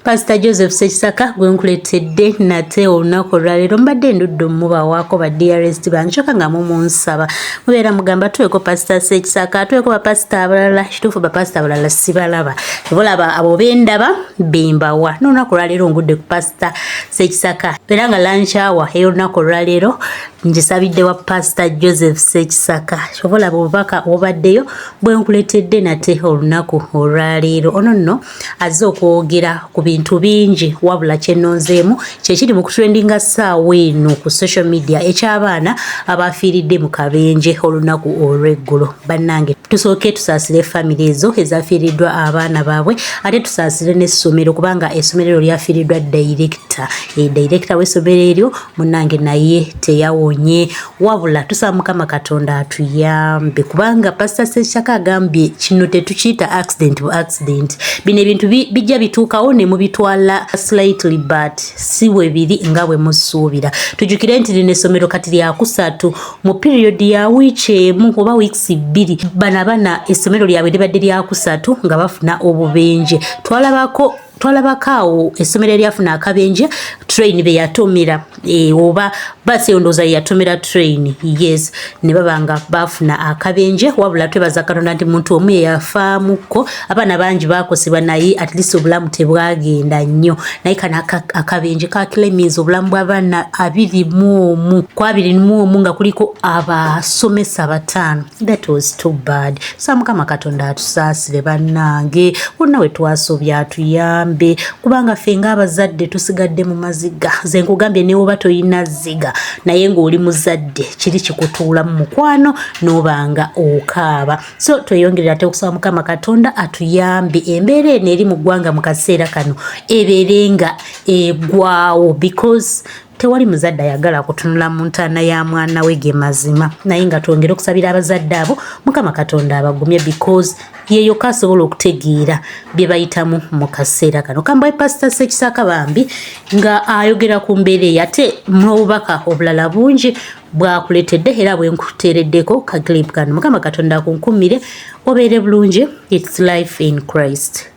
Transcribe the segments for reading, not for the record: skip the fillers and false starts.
Pastor Joseph Sekisaka gwenkuletedde nate olunaku olwaleero mbadde ndudde mubawaako ba DRS banchoka nga mumunsaba mubeera mugamba tuweko Pastor Sekisaka tuweko bapasita abalala kituufu bapasita abalala sibalaba bolaba abo bendaba bembawa n'olunaku olwaleero ngudde ku Pastor Sekisaka era nga lunch hour ey'olunaku olwaleero ngisabidde wa Pastor Joseph Sekisaka obolaba obubaka obaddeyo bwenkuletedde nate olunaku olwaleero ono nno azze okwogera ku bintu bingi wabula kyennonzeemu kyekiri mu kutrendinga ssaawa eno ku social media eky'abaana abafiiridde mu kabenje olunaku olw'eggulo. Bannange tusooke tusaasire famire ezo ezafiiriddwa abaana baabwe ate tusaasire n'essomero kubanga essomero eryo lyafiiriddwa director w'essomero eryo munnange naye teyawonye wabula tusaba Mukama Katonda atuyambe kubanga Pastor Sekisaka agambye kino tetukiyita accident bino ebintu bijja bituukawo ne mubitwala slightly but si bwe biri nga bwe musuubira. Tujjukire nti lino essomero kati lyakusatu mu period ya wiiki emu oba weeks bbiri bana essomero lyabwe libadde lyakusatu nga bafuna obubenje. Twalabako essomero eryafuna akabenje train be yatomera oba basi ondooza yatomera train yes ne babanga bafuna akabenje wabula twebaza Katonda nti muntu omu yafaamuko abaana bangi bakosebwa naye at least obulamu tebwagenda nnyo naye kana akabenje kakilemiza obulamu bw'abaana 21 nga kuliko abasomesa 5. That was too bad. Mukama Katonda atusaasire bannange wonna we twasobya atuyambe kubanga ffe ng'abazadde tusigadde mu maziga ze nkugambye ne woba toyina ziga naye ng'oli muzadde kiri kikutuula mu mukwano n'obanga okaaba. So tweyongerera ate okusaba Mukama Katonda atuyambe embeera eno eri mu ggwanga mu kaseera kano ebeerenga egwawo because tewali muzadde ayagala kutunula mu ntaana ya mwana we ge mazima naye nga twongere okusabira abazadde abo Mukama Katonda abagumye because yeyo kasobola okutegeera bye bayitamu mu kaseera kano. Kamba Pastor Sekisaka bambi nga ayogera ku mbeera yate n'obubaka obulala bungi bwakuletedde era bwenkuteereddeko ka clip kano. Mukama Katonda akunkumire obeere bulungi. It's life in Christ.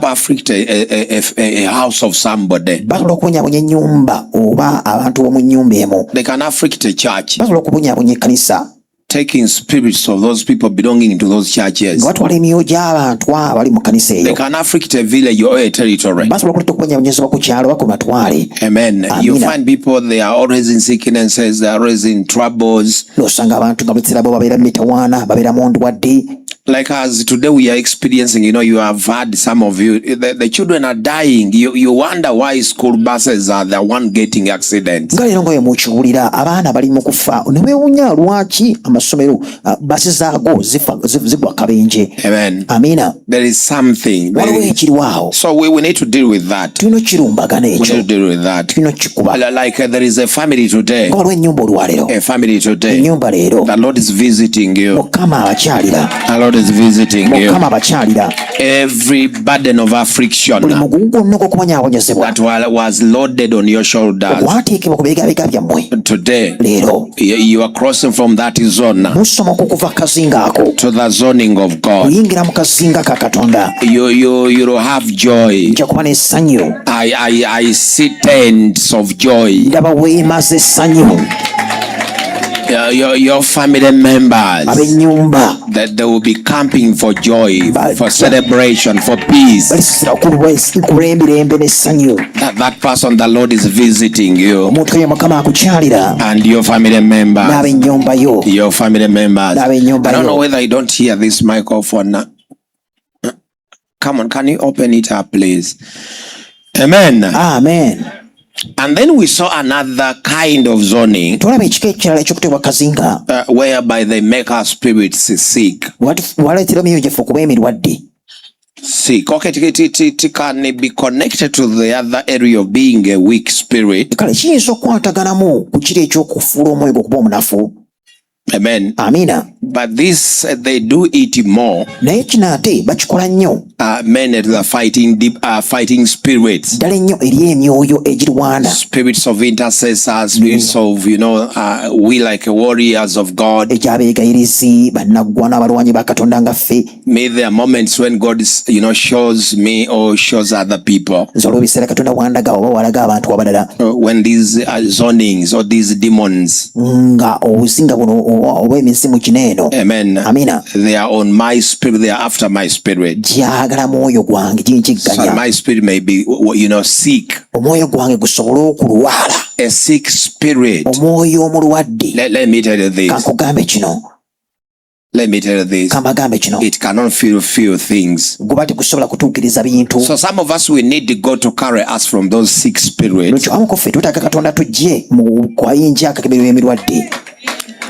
Afflict a house of somebody. Basobola okubonyabonya ennyumba oba abantu b'omu nnyumba emu. They can afflict a church. Basobola okubonyabonya ekkanisa. Taking spirits of those people belonging to those churches. Batwala emyoyo gy'abantu abali mu kkanisa eyo. They can afflict a village or a territory. Basobola okuleta okubonyabonyezebwa ku kyalo oba ku matwale. Amen. You find people, they are always in sicknesses, they are always in troubles. N'osanga abantu nga buli kiseera bo babeera mu mitawaana babeera mu ndwadde. Like as today we are experiencing, you have had some of you, the children are dying. You wonder why school buses are the one getting accidents. Nga leero ngoye mukiwulira abaana bali mu kufa ne weewuunya lwaki amasomero basi zaago zigwa kabenje. Amen. Amina. There is something. Waliwo ekiriwo. So we need to deal with that. Tulina okirumbagana ekyo. We need to deal with that. Tulina okikuba. Like there is a family today. Waliwo ennyumba olwaleero. A family today. Ennyumba leero. The Lord is visiting you. Mukama abakyalira. The Lord is visiting you. Mukama abakyalira. Every burden of affliction buli mugugu gwonna ogw'okubonyaabonyezebwa that was loaded on your shoulders. Ogwateekebwa ku beegabega byammwe. Today leero you are crossing from that zone musomoka okuva ku kazinga ako to the zoning of God. kuyingira mu kazinga ka Katonda. You'll have joy. nja kuba n'essanyu. I see tents of joy. ndaba weema z'essanyu. Your family members, ab'ennyumba, that they will be camping for joy, for celebration, for peace. kulembirembe n'essanyu. That person, the Lord is visiting you. Omuntu oyo Mukama akukyalira. And your family members. N'ab'ennyumba yo. Your family members. N'ab'ennyumba yo. I don't know whether you don't hear this microphone. Come on, can you open it up, please? Amen. Amen. And then we saw another kind of zoning tulaba ekika ekirala eky'okutebwa kazinga whereby they make our spirits sick. waleetera emyoyo gyaffe okuba emirwadde. Sick. Okay, it can be connected to the other area of being a weak spirit. kale kiyinza okukwataganamu ku kiri eky'okufuula omwoyo gwe okuba omunafu. Amen. Amina. But this, they do it more. Naye kino ate bakikola nnyo. Men at the fighting spirits. Ddala ennyo eri emyoyo egirwana. Spirits of intercessors, spirits of, we like warriors of God. Egy'abeegayirizi, bannaggwana abalwanyi ba Katonda nga ffe. May there are moments when God, shows me or shows other people. Nsobola ebiseera Katonda bw'andaga oba walaga abantu abalala. When these zonings or these demons. Nga obusinga buno oba emisimu kineeno. Amen. Amina. They are on my spirit. They are after my spirit. Gyagala mwoyo gwange kinkigganya. So my spirit may be, sick. Omwoyo gwange gusobole okulwala. A sick spirit. Omwoyo omulwadde. Let me tell you this. Kankugambe kino. Let me tell you this. Kambagambe kino. It cannot feel things. Guba tegusobola kutuukiriza bintu. So some of us, we need God to carry us from those sick spirits. Lwekyo abamu ku ffe twetaaga Katonda tujje mu kwayinja akakeberwa emirwadde.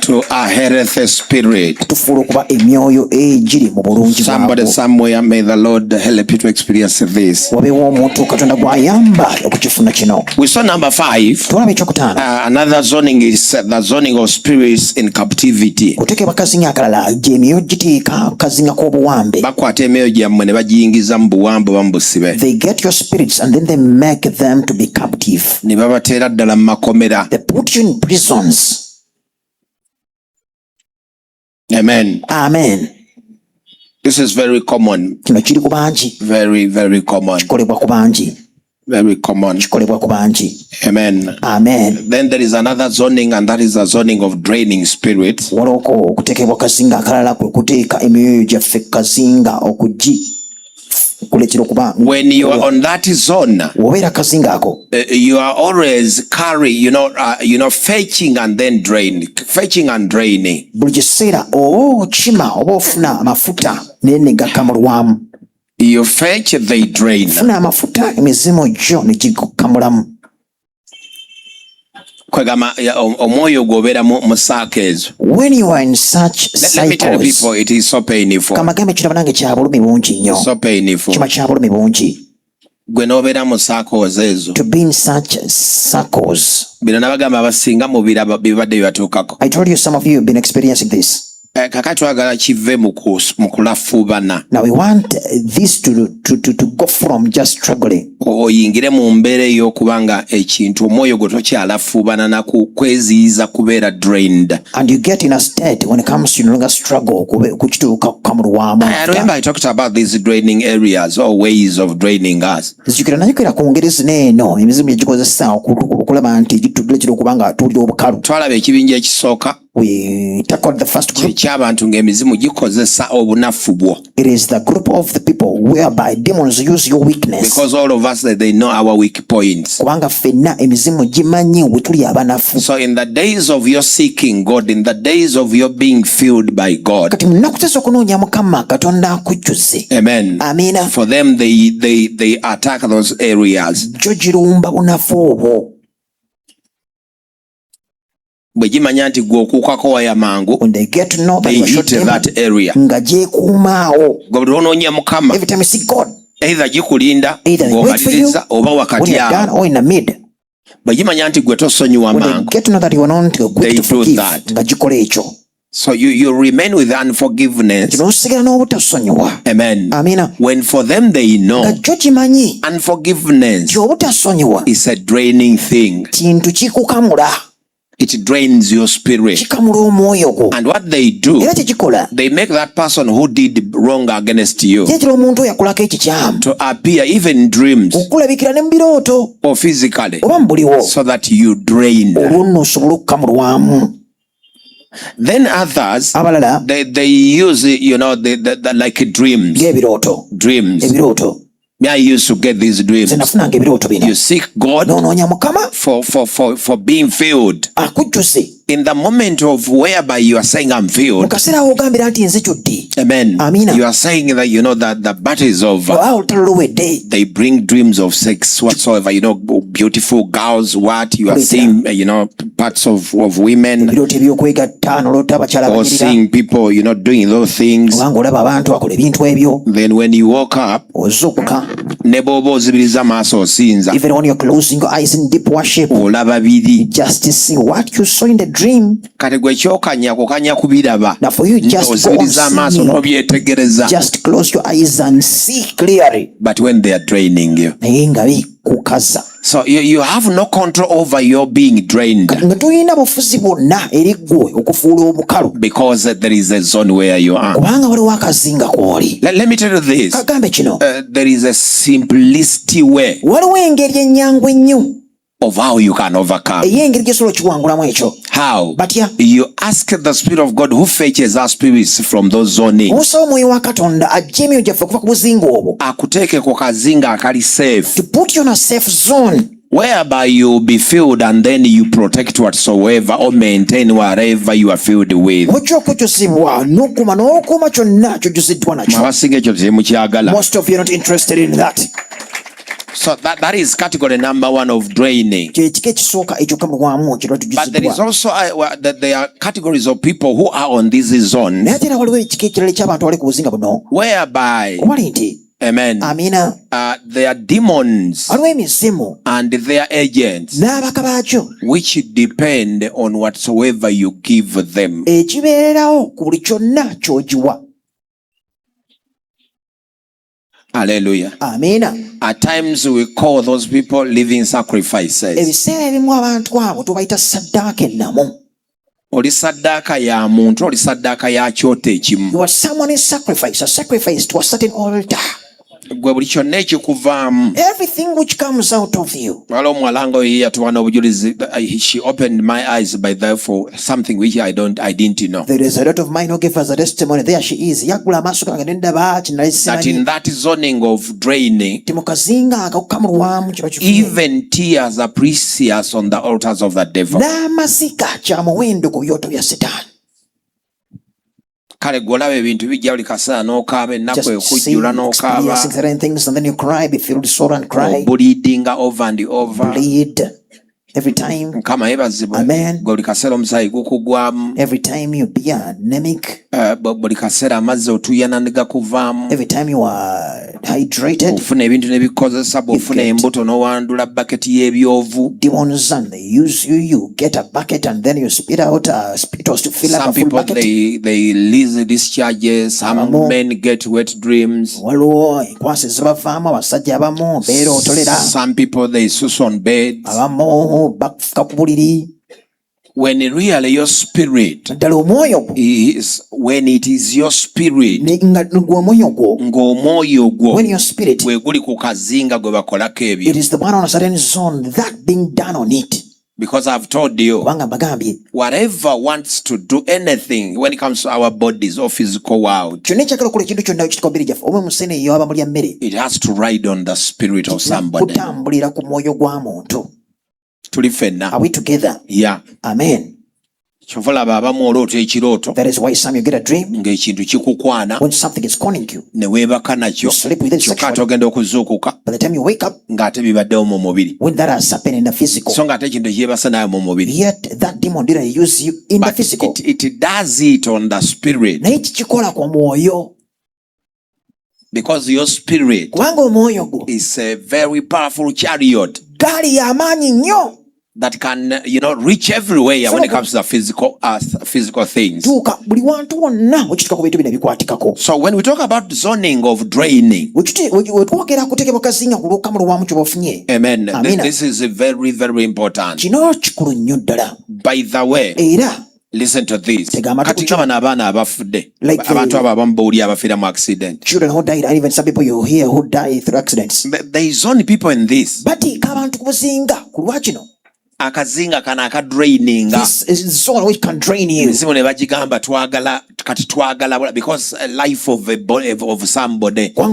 To a healthy spirit. Tufuula okuba emyoyo egiri mu bulungi bwabwo. Somebody somewhere, may the Lord help you to experience this. Wabeewo omuntu Katonda gw'ayamba okukifuna kino. We saw number 5. Tulaba ekyokutaano. Another zoning is the zoning of spirits in captivity. Kuteekebwa kazinga akalala gy'emyoyo giteeka kazinga k'obuwambe. Bakwata emyoyo gyammwe ne bagiyingiza mu buwambe oba mu busibe. They get your spirits and then they make them to be captive. Ne babateera ddala mu makomera. They put you in prisons. Amen. Amen. This is very common. Kino kiri ku bangi. Very, very common. Kikolebwa ku bangi. Very common. Kikolebwa ku bangi. Amen. Amen. Then there is another zoning, and that is the zoning of draining spirits. Waloko okuteekebwa kazinga akalala kwe kuteeka emyoyo gyaffe kazinga kuleetera okuba. When you are on that zone, obeera kazinga ako, you are always fetching and then draining, fetching and draining. buli kiseera oba okima oba ofuna amafuta naye ne gakamulwamu. You fetch, they drain. Ofuna amafuta emizimu gyo ne gikamulamu. Kwegamba omwoyo gwobeera mu saako ezo. When you are in such Let me tell you cycles, people, it is so painful. kamagambe kiraba nange kya bulumi bungi nnyo. So painful. Kiba kya bulumi bungi. Gwe n'obeera mu saako ezo. To be in such circles. Bino nabagamba abasinga mu bibadde bibatuukako. I told you some of you have been experiencing this. Kakati twagala kive mu kulafuubana. Now we want this to go from just struggling. Oyingire mu mbeera ey'okubanga ekintu omwoyo gwe tokyalafuubana na kweziyiza kubeera drained. And you get in a state when it comes to no longer struggle kukituuka kukamulwamu. I remember I talked about these draining areas or ways of draining us. Nzijukira nayogera ku ngeri zineeno emizimu gyegikozesa okulaba nti gituleetera okubanga tulya obukalu. Twalaba ekibinja ekisooka. We tackled the first group. Ky'abantu ng'emizimu gikozesa obunafu bwo. It is the group of the people whereby demons use your weakness. Because all of us, they know our weak points. Kubanga ffenna emizimu gimanyi we tuli abanafu. So in the days of your seeking God, in the days of your being filled by God. Kati munaku tezo okunoonya Mukama Katonda akujjuze. Amen. Amina. For them, they attack those areas. Jo girumba bunafu obwo. Bwe gimanya nti gwe okuukako waya mangu, When they get to know that they you are hit short that area. nga gyekuumaawo. Gwe buli onoonya Mukama, Every time you see God, either gikulinda either they wait for you ng'omaliriza oba when wakati you're done awo. or in the mid. Bwe gimanya nti gwe tosonyiwa When they mangu. get to know that you are not They quick to do forgive, that. nga gikola ekyo. So you remain with unforgiveness. N'osigala n'obutasonyiwa. Amen. Amina. When for them they know Nga jo kimanyi unforgiveness nti obutasonyiwa is a draining thing. kintu kikukamula. It drains your spirit. Kikamula omwoyo gwo. And what they do, Era kyekikola they make that person who did wrong against you kyekira omuntu oyo akolako ekikyamu to appear even in dreams okulabikira ne mu birooto or physically, oba mu buliwo so that you drain. olwo nno osobole okukamulwamu. Then others, Abalala they use the like dreams. ng'ebirooto. Dreams. Ebirooto. Me, I used to get these dreams. Nze nafunanga ebirooto bino. You seek God N'onoonya Mukama for being filled. akujjuse. In the moment of whereby you are saying I'm Mu filled, kaseera awo ogambira nti nze kyoddi. amen. Amina. You are saying that that the battle is over. Olutalo luwedde. They bring dreams of sex whatsoever, beautiful girls, what you are seeing, parts of women, Ebirooto eby'okwegatta n'olota abakyala or abanyirira. seeing people, doing those things. Obanga olaba abantu bakola ebintu ebyo. Then when you woke up, Ozzukuka. ne bw'oba ozibiriza amaaso osinza, Even when you're closing your eyes in deep worship, olaba biri. just to see what you saw in the dream. Kati gwe kyokanya kukanya kubiraba. Now for you just go on Ozibiriza amaaso n'obyetegereza. just close your eyes and see clearly. But when they are draining you. Naye nga bikukaza. So you have no control over your being drained. Nga tulina bufuzi bwonna eri ggwe okufuula omukalu. Because there is a zone where you are. Kubanga waliwo akazinga kw'oli. Let me tell you this. Kagambe kino. There is a simplicity way. Waliwo engeri ennyangu ennyo. Of how you can overcome. Ey'engeri gyesobola okiwangulamu ekyo. How? But yeah. You ask the Spirit of God who fetches our spirits from those zonings. Osaba omwoyo wa Katonda ajja emyoyo gyaffe okuva ku buzinga obwo. Akuteeke ku kazinga akali safe. To put you in a safe zone. Whereby you will be filled and then you protect whatsoever or maintain whatever you are filled with. Ojja okujjuzibwa n'okuuma kyonna ky'ojjuziddwa nakyo. Abasinga ekyo temukyagala. Most of you are not interested in that. So that is category number 1 of draining. But there is also there are categories of people who are on this zone. Whereby, amen, they are demons and they are agents which depend on whatsoever you give them. Hallelujah. Amen. At times we call those people living sacrifices. Oli saddaaka ya muntu, oli saddaaka ya kyoto ekimu. You are someone is sacrifice, a sacrifice to a certain altar. Gwe buli kyonna ekikuvaamu. Everything which comes out of you. Waliwo omuwalanga oyo yatuwa n'obujulizi. She opened my eyes by therefore something which I didn't know. There is a lot of mine who give us a testimony. There she is. Yagula amaaso gange nendaba kinali simanyi. That in that zoning of draining, mukazinga akakukamulwamu kiba kifuye. Even tears are precious on the altars of the devil. N'amazika kya muwendo ku byoto bya Setaani. Kale golaba ebintu bijja buli kaseera n'okaaba ennaku ekujjula n'okaaba. Bleeding over and over. Bleed every time. Mukama yebazibwe. Amen. Buli kaseera omusaayi gukugwamu. Every time you be anemic. Buli kaseera amazzi otuyana ne gakuvaamu. Every time you are hydrated. Ofuna ebintu ne bikozesa bw'ofuna embuto n'owandula baketi y'ebyovu. Demons and they use you get a bucket and then you spit out spittle to fill up a full bucket. Some people they release discharges, some men get wet dreams. Waliwo enkwasi zibavaamu abasajja abamu mbeera otolera. Some people they sus on beds. Abamu bakufuka ku buliri. When really your spirit is, when it is your spirit, when your spirit, it is the one on a certain zone that being done on it. Because I've told you, whatever wants to do anything when it comes to our bodies or physical world, it has to ride on the spirit of somebody. Are we together? Yeah. Amen. That is why some you get a dream when something is calling you. You sleep with it sexually. By the time you wake up, when that has happened in the physical, yet that demon didn't use you in the physical. It does it on the spirit. Because your spirit is a very powerful chariot that can, reach everywhere when it comes to the physical things. So when we talk about zoning of draining, amen, this is very, very important. By the way, listen to this. Children who died, and even some people you hear who die through accidents. There is only people in this. Akazinga kana akadraining. This is someone which can drain you. Because life of somebody, your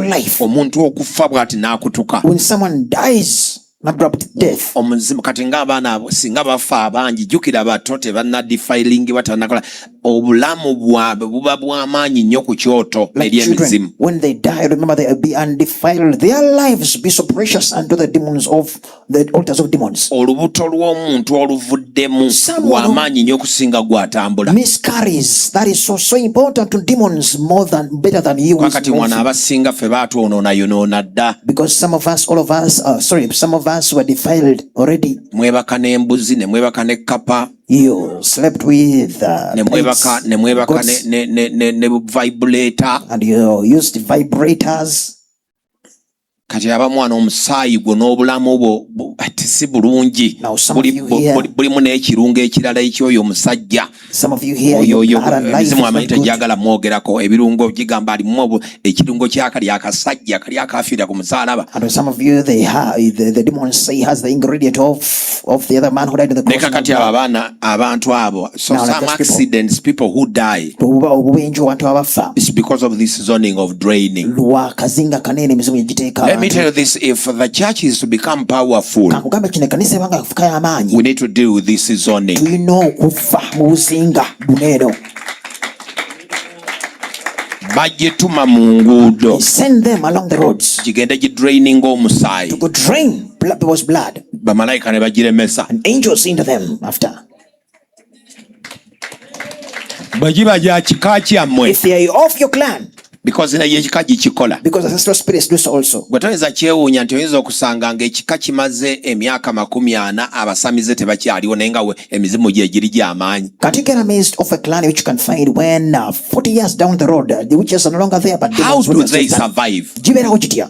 life, when someone dies, not dropped death. obulamu bwabwe buba bw'amaanyi nnyo ku kyoto ery'emizimu. When they die, remember they will be undefiled. Their lives be so precious unto the demons of the altars of demons. Olubuto lw'omuntu oluvuddemu lw'amaanyi nnyo okusinga gw'atambula. Miscarries, that is so important to demons better than you. Kakati wano abasinga ffe baatwonoona dda. Because some of us were defiled already. Mwebaka n'embuzi ne mwebaka ne kapa. You slept with ne mwebaka ne vibrator. And you used vibrators. Kati abamwana omusaayi gwo n'obulamu bwo si bulungi. Bulimu n'ekirungo ekirala ekyoyo omusajja. Emizimu amanyi tegyagala mwogerako. Ebirungo gigamba alimu ekirungo kyakali akasajja kali akafiira ku musaalaba. And some of you, the demons say he has the ingredient of the other man who died on the cross. Neka kati abantu abo. So some accidents, people who die, it's because of this zoning of draining. Let me tell you this, if the church is to become powerful, we need to deal with this zoning. Bajetuma mu nguudo. Send them along the roads. Gigenda gidraining omusaayi. To go drain people's blood. Bamalayika ne bagiremesa. And angels into them after. Bagiba gya kika kyammwe. If they are of your clan. Because naye ekika gikikola. Because ancestral spirits do so also. Gwe toyinza kyewuunya nti oyinza okusanga ng'ekika kimaze emyaka 40 abasamize tebakyaliwo naye nga emizimu gye giri gy'amaanyi. Can't you get amazed of a clan which you can find when 40 years down the road the witches are no longer there, but how do they survive?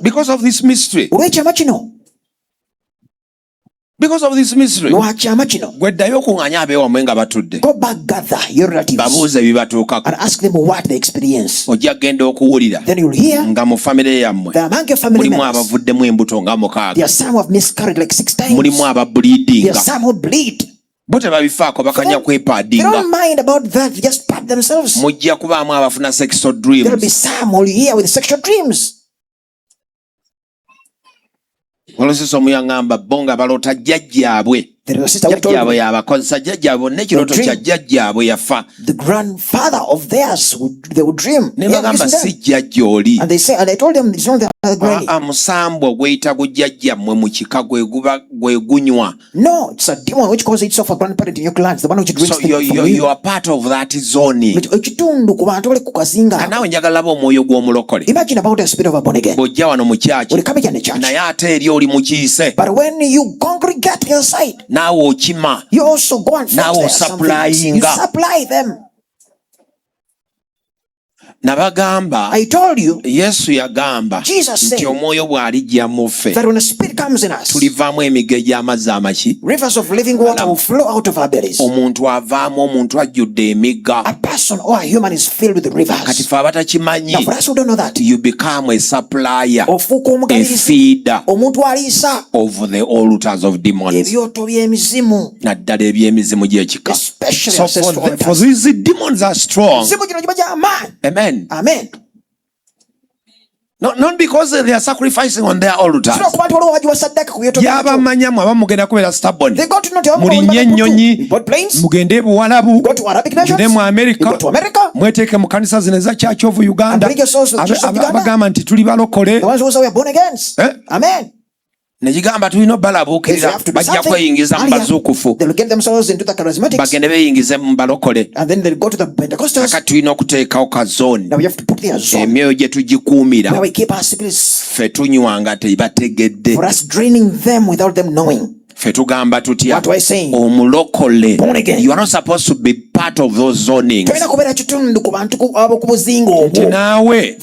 Because of this mystery. Because of this mystery. Gweddayo okuŋŋaanya abeewamwe nga batudde. Go back, gather your relatives. Babuuze ebibatuukako. And ask them what they experience. Ojja kugenda okuwulira. Then you'll hear. Nga mu famire yammwe. That among your family members. Mulimu abavuddemu embuto nga 6. There are some who have miscarried like 6 times. Mulimu abableeding. There are some who bleed. Bo tebabifaako bakanya kwepaadinga. They don't mind about that. They just pat themselves. Mujja kubaamu abafuna sexual dreams. There will be some who hear with sexual dreams. Olosisa omuyangamba bonga balota jjajjaabwe. Jjajjaabwe yabakozesa jjajjaabwe n'ekirooto kya jjajjaabwe yafa. The grandfather of theirs they would dream. Ne bagamba si jjajja oli. And I told them it's not their granny. Musambo gweyita gujjajjammwe mu kika gwe gunywa. No, it's a demon which calls itself a grandparent in your clan. The one which drinks from you. You are part of that zoning. Naawe njagala laba omwoyo gw'omulokole. Imagine about the spirit of a born again. Bw'ojja wano mu kyaki. Naye ate eri oli mu kiyise. But when you congregate inside, naawe okima. You also go and naawe osupplyinga. You supply them. Nabagamba, I told you, Yesu yagamba nti omwoyo bw'alijja mu ffe tulivaamu emigga egy'amazzi amaki. Rivers of living water will flow out of our bellies. Omuntu avaamu omuntu ajjudde emigga. A person or a human is filled with rivers. Kati ffe abatakimanyi, now for us who don't know that, you become a supplier, a feeder of the altars of demons. Naddala eby'emizimu gy'ekika. So for these demons are strong. Amen. Amen. Not because they are sacrificing on their altars. Yabamanyamu abamugenda kubeera stubborn. Mulinnye ennyonyi, mugende e Buwalabu, mugende mu America, mweteeke mu kanisa zino eza Church of Uganda, abagamba nti tuli balokole. Amen. Negigamba tulina obbalabuukirira bajja kweyingiza mu bazuukufu bagende beeyingize mu balokole. Kaka tulina okuteekawo kazooni emyoyo gye tugikuumira ffe tunywanga tebategedde. Ffe tugamba tutya omulokole. You are not supposed to be part of those zonings. Nti naawe